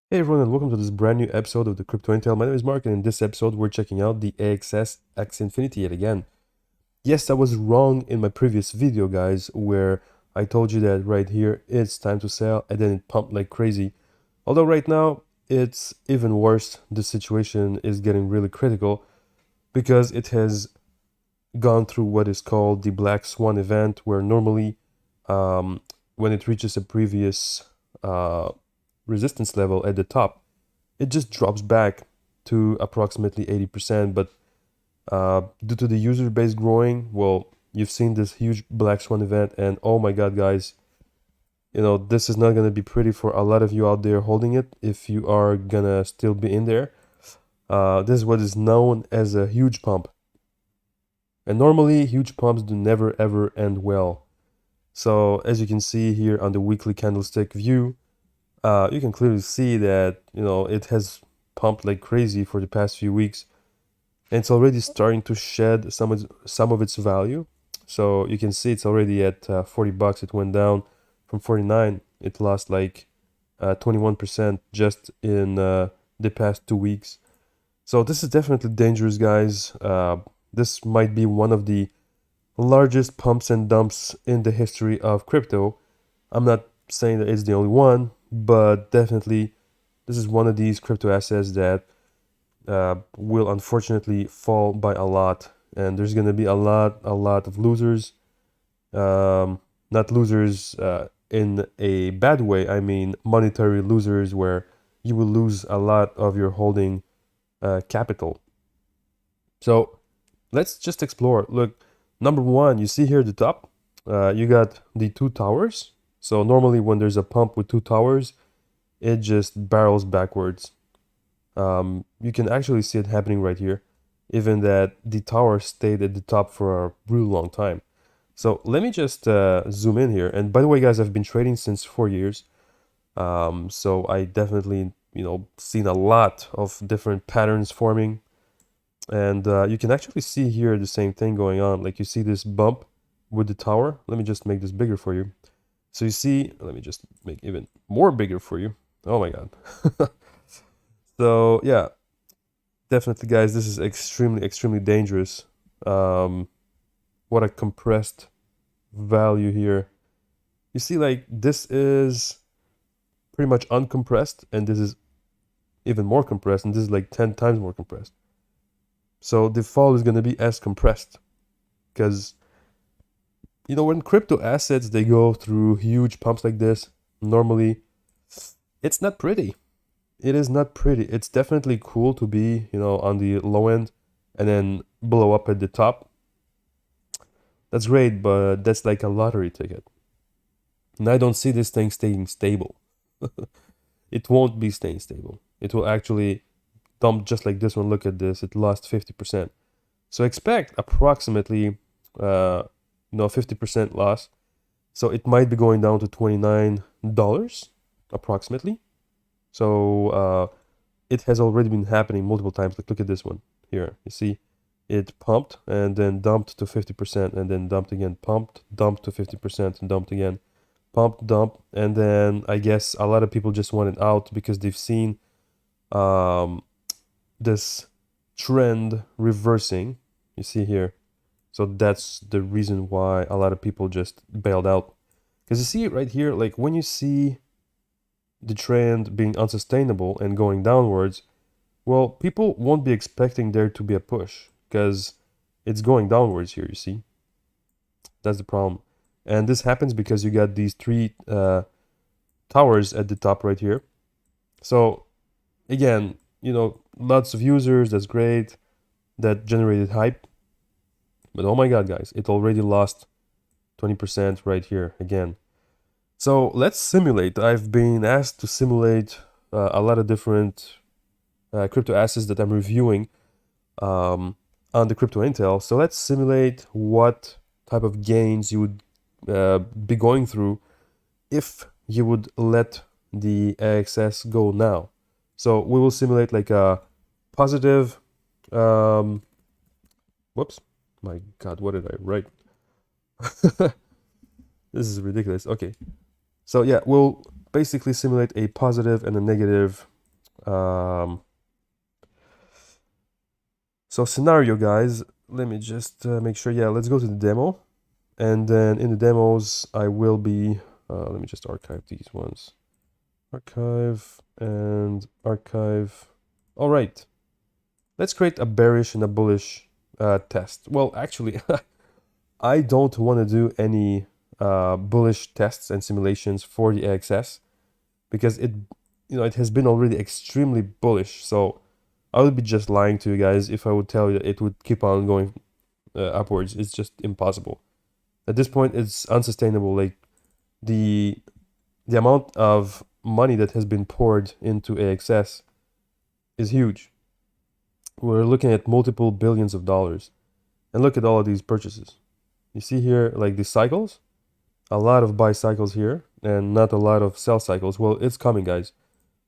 Hey everyone, and welcome to this brand new episode of the Crypto Intel. My name is Mark, and in this episode, we're checking out the AXS Axie Infinity yet again. Yes, I was wrong in my previous video, guys, where I told you that right here it's time to sell, and then it pumped like crazy. Although right now it's even worse. The situation is getting really critical because it has gone through what is called the Black Swan event, where normally when it reaches a previous uh, resistance level at the top, it just drops back to approximately 80%. But due to the user base growing, well, you've seen this huge Black Swan event, and oh my God, guys, this is not gonna be pretty for a lot of you out there holding it if you are gonna still be in there. This is what is known as a huge pump. And normally, huge pumps do never ever end well. So as you can see here on the weekly candlestick view, you can clearly see that it has pumped like crazy for the past few weeks, and it's already starting to shed some of its value. So you can see it's already at $40. It went down from 49. It lost like 21% just in the past 2 weeks. So this is definitely dangerous, guys. This might be one of the largest pumps and dumps in the history of crypto. I'm not saying that it's the only one, but definitely this is one of these crypto assets that will unfortunately fall by a lot, and there's going to be a lot of losers. Not losers in a bad way. I mean monetary losers, where you will lose a lot of your holding capital. So let's just explore. Look, number one, you see here at the top, you got the two towers. So normally when there's a pump with two towers, it just barrels backwards. You can actually see it happening right here, even that the tower stayed at the top for a really long time. So let me just zoom in here. And by the way, guys, I've been trading since 4 years. So I definitely, seen a lot of different patterns forming. And you can actually see here the same thing going on. Like you see this bump with the tower. Let me just make this bigger for you. So you see, let me just make even more bigger for you. Oh my God. So yeah, definitely, guys, this is extremely dangerous. Um, what a compressed value here. You see, like, this is pretty much uncompressed, and this is even more compressed, and this is like 10 times more compressed. So the fall is going to be as compressed because, when crypto assets, they go through huge pumps like this, normally it's not pretty. It is not pretty. It's definitely cool to be, on the low end and then blow up at the top. That's great, but that's like a lottery ticket. And I don't see this thing staying stable. It won't be staying stable. It will actually dump just like this one. Look at this. It lost 50%. So expect approximately 50% loss. So it might be going down to $29 approximately. So it has already been happening multiple times. Like look at this one here. You see, it pumped and then dumped to 50% and then dumped again, pumped, dumped to 50% and dumped again, pumped, dump, and then I guess a lot of people just wanted out because they've seen um, this trend reversing. You see here. So that's the reason why a lot of people just bailed out. Because you see it right here, like when you see the trend being unsustainable and going downwards, well, people won't be expecting there to be a push because it's going downwards here, you see. That's the problem. And this happens because you got these three towers at the top right here. So again, lots of users, that's great. That generated hype. But oh my God, guys, it already lost 20% right here again. So let's simulate. I've been asked to simulate a lot of different crypto assets that I'm reviewing on the Crypto Intel. So let's simulate what type of gains you would be going through if you would let the AXS go now. So we will simulate like a positive, whoops, my God, what did I write? This is ridiculous. Okay. So yeah, we'll basically simulate a positive and a negative So scenario, guys, let me just make sure. Yeah, let's go to the demo. And then in the demos, I will be, let me just archive these ones. Archive and archive. All right. Let's create a bearish and a bullish test. Well, actually, I don't want to do any bullish tests and simulations for the AXS because it has been already extremely bullish. So I would be just lying to you guys if I would tell you that it would keep on going upwards. It's just impossible. At this point, it's unsustainable. Like the amount of money that has been poured into AXS is huge. We're looking at multiple billions of dollars. And look at all of these purchases. You see here, like the cycles, a lot of buy cycles here and not a lot of sell cycles. Well, it's coming, guys.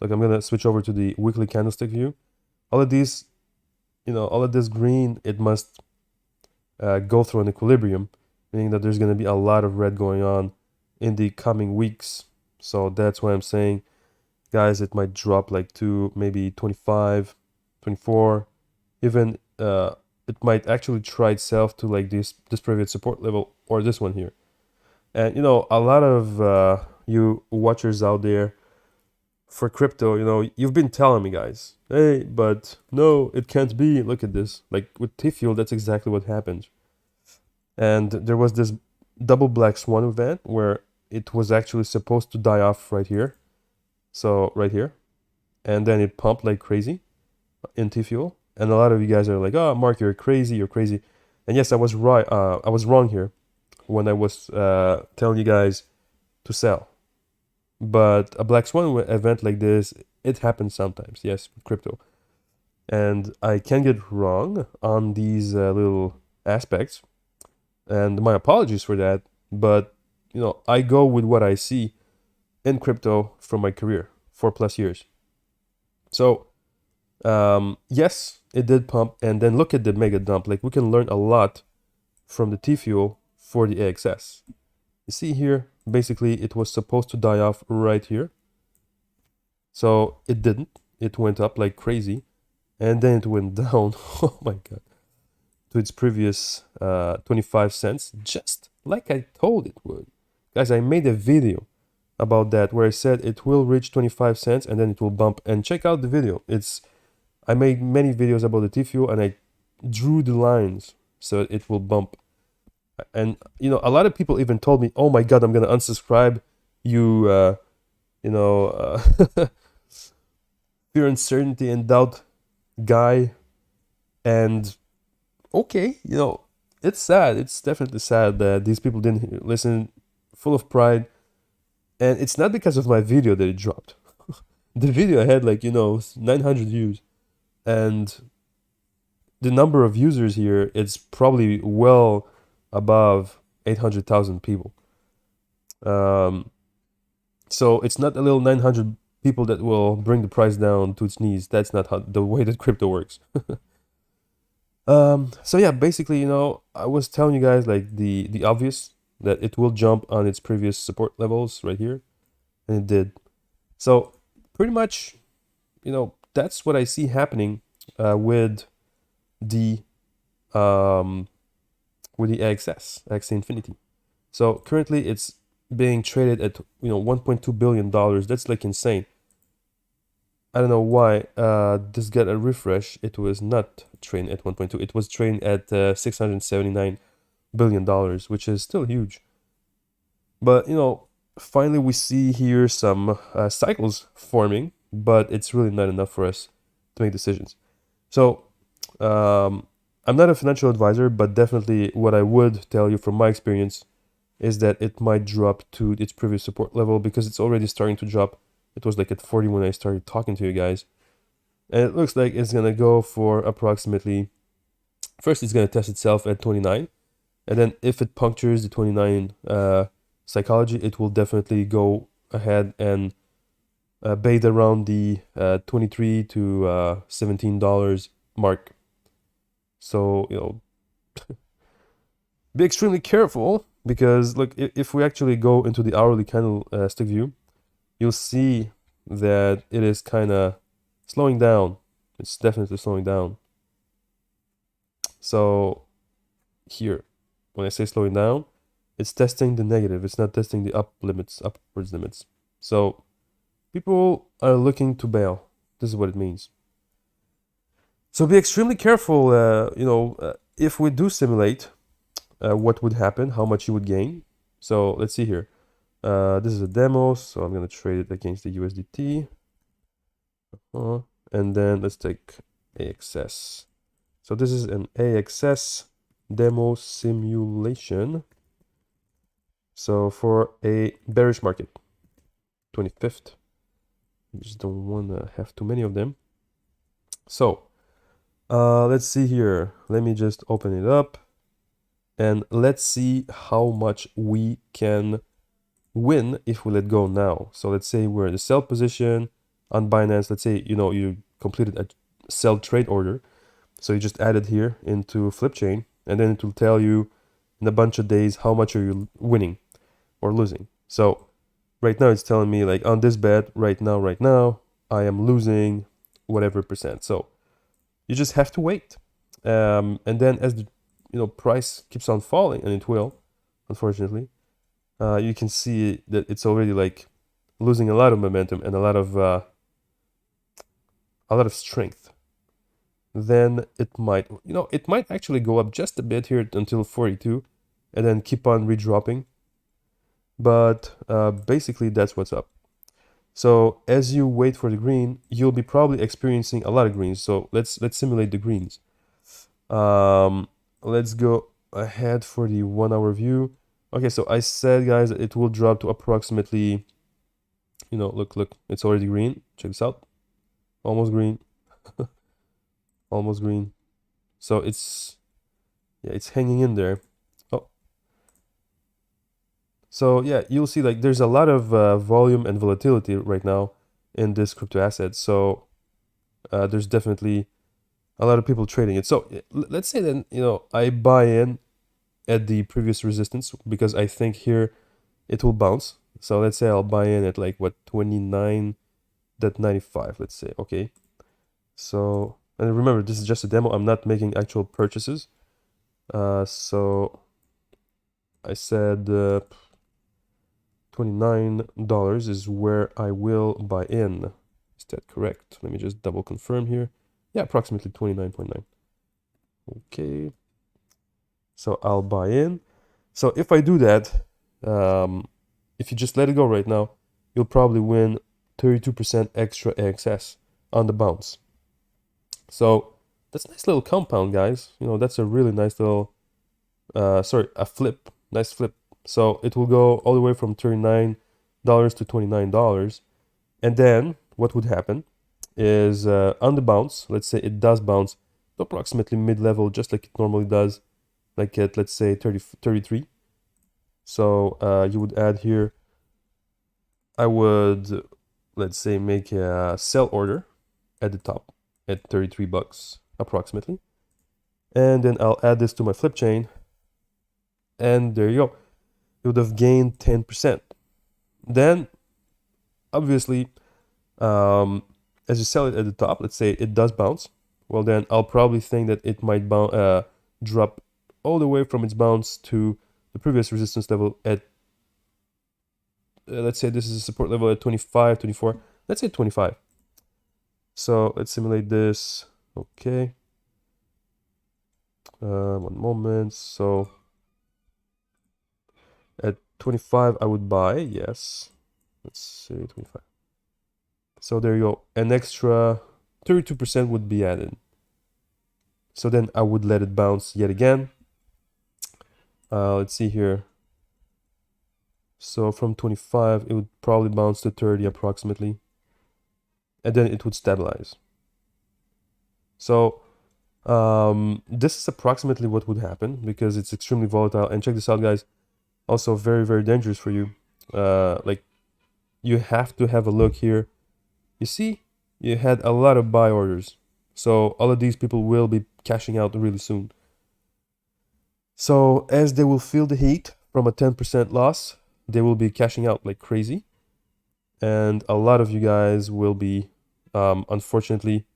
Look, I'm gonna switch over to the weekly candlestick view. All of these, all of this green, it must go through an equilibrium, meaning that there's gonna be a lot of red going on in the coming weeks. So that's why I'm saying, guys, it might drop like to maybe 25, 24, even it might actually try itself to like this previous support level or this one here. And a lot of you watchers out there for crypto, you've been telling me, guys, hey, but no, it can't be. Look at this. Like with T-Fuel, that's exactly what happened. And there was this double black swan event where it was actually supposed to die off right here. So right here. And then it pumped like crazy in T-Fuel. And a lot of you guys are like, oh, Mark, you're crazy. And yes, I was right. I was wrong here when I was telling you guys to sell. But a black swan event like this, it happens sometimes, yes, with crypto. And I can get wrong on these little aspects. And my apologies for that. But, I go with what I see in crypto from my career, 4+ years. So, yes, it did pump. And then look at the mega dump. Like we can learn a lot from the T-Fuel for the AXS. You see here, basically it was supposed to die off right here. So it didn't. It went up like crazy. And then it went down, oh my god, to its previous 25 cents, just like I told it would. Guys, I made a video about that where I said it will reach 25 cents and then it will bump. And check out the video. I made many videos about the T-Fuel and I drew the lines so it will bump. And a lot of people even told me, oh my god, I'm gonna unsubscribe you fear, uncertainty, and doubt guy. And okay, it's sad. It's definitely sad that these people didn't listen, full of pride. And it's not because of my video that it dropped. The video had like 900 views, and the number of users here, it's probably well above 800,000 people. So it's not a little 900 people that will bring the price down to its knees. That's not the way that crypto works. So yeah, basically, I was telling you guys like the obvious, that it will jump on its previous support levels right here, and it did. So pretty much, that's what I see happening with the AXS Axie Infinity. So currently it's being traded at 1.2 billion dollars. That's like insane. I don't know why this got a refresh. It was not trading at 1.2. It was trading at 679 billion dollars, which is still huge. But finally we see here some cycles forming, but it's really not enough for us to make decisions. So I'm not a financial advisor, but definitely what I would tell you from my experience is that it might drop to its previous support level, because it's already starting to drop. It was like at 40 when I started talking to you guys. And it looks like it's going to go for approximately, first it's going to test itself at 29. And then if it punctures the 29 psychology, it will definitely go ahead and bathe around the $23 to $17 mark. So, be extremely careful, because look, if we actually go into the hourly candlestick view, you'll see that it is kind of slowing down. It's definitely slowing down. So here, when I say slowing down, it's testing the negative. It's not testing the upwards limits. So people are looking to bail. This is what it means. So be extremely careful. If we do simulate, what would happen, how much you would gain. So let's see here. This is a demo, so I'm gonna trade it against the USDT. And then let's take AXS. So this is an AXS demo simulation. So for a bearish market, 25th. I just don't want to have too many of them. So let's see here. Let me just open it up. And let's see how much we can win if we let go now. So let's say we're in the sell position on Binance. Let's say, you completed a sell trade order. So you just add it here into FlipChain, and then it will tell you in a bunch of days how much are you winning or losing. So right now it's telling me like on this bet right now, I am losing whatever percent. So you just have to wait. And then as the price keeps on falling, and it will, unfortunately, you can see that it's already like losing a lot of momentum and a lot of strength. Then it might actually go up just a bit here until 42 and then keep on redropping. But basically that's what's up. So as you wait for the green, you'll be probably experiencing a lot of greens. So let's simulate the greens. Let's go ahead for the 1 hour view. Okay, so I said, guys, it will drop to approximately, look, it's already green. Check this out. Almost green. Almost green. So it's hanging in there. Oh. So yeah, you'll see like there's a lot of volume and volatility right now in this crypto asset. So there's definitely a lot of people trading it. So let's say then, I buy in at the previous resistance because I think here it will bounce. So let's say I'll buy in at like what, 29.95, let's say. Okay. So, and remember, this is just a demo. I'm not making actual purchases. So I said $29 is where I will buy in. Is that correct? Let me just double confirm here. Yeah, approximately 29.9. Okay. So I'll buy in. So if I do that, if you just let it go right now, you'll probably win 32% extra AXS on the bounce. So that's a nice little compound, guys. That's a really nice little, a flip, nice flip. So it will go all the way from $39 to $29. And then what would happen is on the bounce, let's say it does bounce to approximately mid-level, just like it normally does, like at, let's say, 33. So you would add here, I would, let's say, make a sell order at the top at 33 bucks approximately. And then I'll add this to my flip chain. And there you go. You would have gained 10%. Then, obviously, as you sell it at the top, let's say it does bounce. Well, then I'll probably think that it might drop all the way from its bounce to the previous resistance level at, let's say this is a support level at 25, 24. Let's say 25. So let's simulate this. Okay. 1 moment. So at 25, I would buy. Yes. Let's say 25. So there you go. An extra 32% would be added. So then I would let it bounce yet again. Let's see here. So from 25, it would probably bounce to 30 approximately. And then it would stabilize. So this is approximately what would happen because it's extremely volatile. And check this out, guys. Also very, very dangerous for you. Like you have to have a look here. You see, you had a lot of buy orders. So all of these people will be cashing out really soon. So as they will feel the heat from a 10% loss, they will be cashing out like crazy. And a lot of you guys will be unfortunately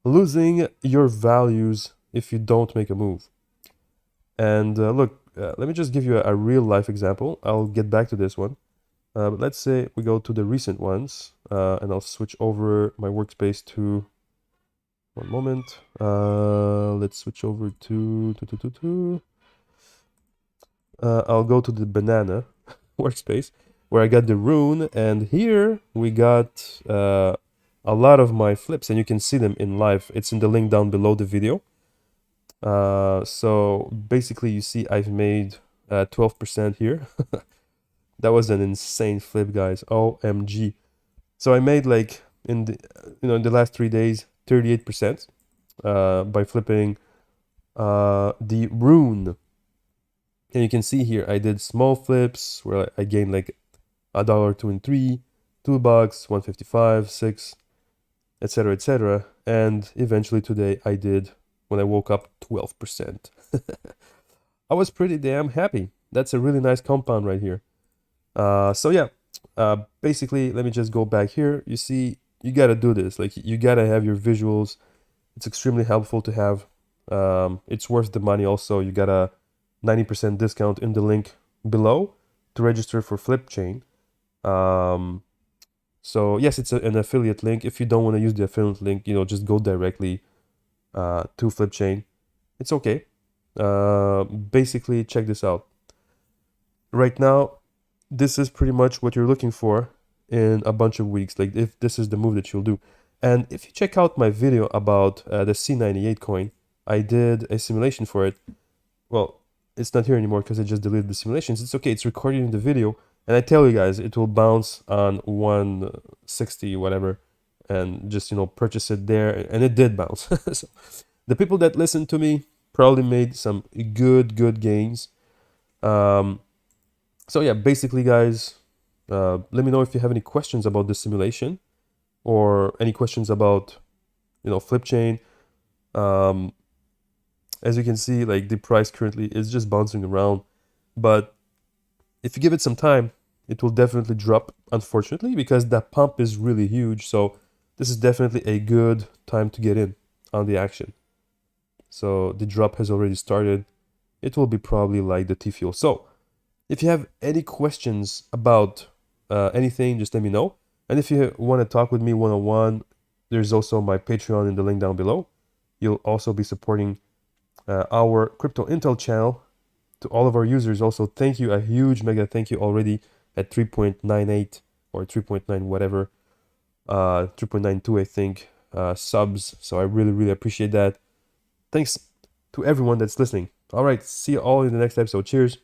losing your values if you don't make a move. And look, let me just give you a real life example. I'll get back to this one. But let's say we go to the recent ones, and I'll switch over my workspace to, one moment. Let's switch over to I'll go to the banana workspace where I got the rune, and here we got a lot of my flips, and you can see them in live. It's in the link down below the video. So basically you see I've made 12% here. That was an insane flip, guys. OMG. So I made like in the in the last 3 days 38% by flipping the rune. And you can see here I did small flips where I gained like $1, 2 and 3, $2, 155, 6, etc., etc. And eventually today I did, when I woke up, 12%. I was pretty damn happy. That's a really nice compound right here. So yeah, basically, let me just go back here. You see, you gotta do this. Like, you gotta have your visuals. It's extremely helpful to have. It's worth the money also. You got a 90% discount in the link below to register for FlipChain. So yes, it's an affiliate link. If you don't want to use the affiliate link, just go directly to FlipChain. It's okay. Basically, check this out. Right now, this is pretty much what you're looking for in a bunch of weeks. Like, if this is the move that you'll do. And if you check out my video about the C98 coin, I did a simulation for it. Well, it's not here anymore because I just deleted the simulations. It's okay, it's recorded in the video. And I tell you guys, it will bounce on 160, whatever, and just, purchase it there. And it did bounce. So the people that listened to me probably made some good gains. So yeah, basically, guys, let me know if you have any questions about this simulation or any questions about, FlipChain. As you can see, like, the price currently is just bouncing around, but if you give it some time, it will definitely drop, unfortunately, because that pump is really huge. So this is definitely a good time to get in on the action. So the drop has already started. It will be probably like the T-Fuel. So if you have any questions about anything, just let me know. And if you want to talk with me one-on-one, there's also my Patreon in the link down below. You'll also be supporting our Crypto Intel channel. To all of our users also, thank you, a huge mega thank you already at 3.98 or 3.9 whatever, 3.92 I think, subs. So I really appreciate that. Thanks to everyone that's listening. All right, see you all in the next episode. Cheers.